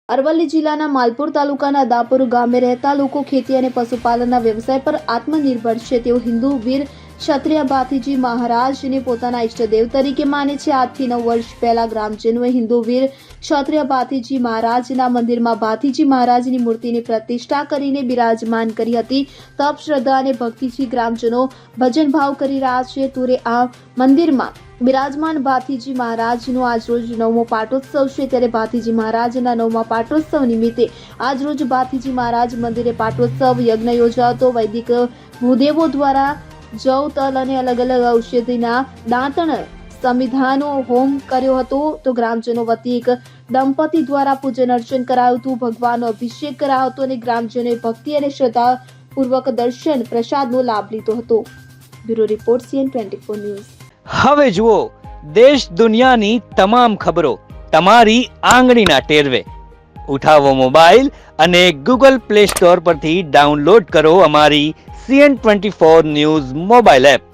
અરવલ્લી જિલ્લાના માલપુર તાલુકાના દાપુર ગામે રહેતા લોકો ખેતી અને પશુપાલનના વ્યવસાય પર આત્મનિર્ભર છે. તેઓ હિન્દુ વીર ક્ષત્રિય ભાથીજી મહારાજને પોતાના ઇષ્ટદેવ તરીકે માને છે. આજથી 9 વર્ષ પહેલા ગ્રામજનોએ હિન્દુ વીર ક્ષત્રિય ભાથીજી મહારાજના મંદિરમાં ભાથીજી મહારાજની મૂર્તિની પ્રતિષ્ઠા કરીને બિરાજમાન કરી હતી. તપ, શ્રદ્ધા અને ભક્તિથી ગ્રામજનો ભજન ભાવ કરી રહ્યા છે. તુરે આ મંદિરમાં બિરાજમાન ભાથીજી મહારાજનો આજરોજ 9મો પાટોત્સવ છે. ત્યારે ભાથીજી મહારાજના 9મા પાટોત્સવ નિમિત્તે આજરોજ ભાથીજી મહારાજ મંદિરે પાટોત્સવ યજ્ઞ યોજાયો હતો. વૈદિક ભૂદેવો દ્વારા જવ, તલ અને અલગ અલગ ઔષધિના દાંતણ સંવિધાનો હોમ કર્યો હતો. તો ગ્રામજનો વતી એક દંપતી દ્વારા પૂજન અર્ચન કરાયું હતું, ભગવાનનો અભિષેક કરાયો હતો અને ગ્રામજનોએ ભક્તિ અને શ્રદ્ધાપૂર્વક દર્શન પ્રસાદનો લાભ લીધો હતો. Bureau report CN24 news. હવે જુઓ દેશ દુનિયાની તમામ ખબરો તમારી આંગળીના ટેરવે. ઉઠાવો મોબાઈલ અને Google Play Store પરથી ડાઉનલોડ કરો અમારી CN24 ન્યૂઝ મોબાઈલ એપ.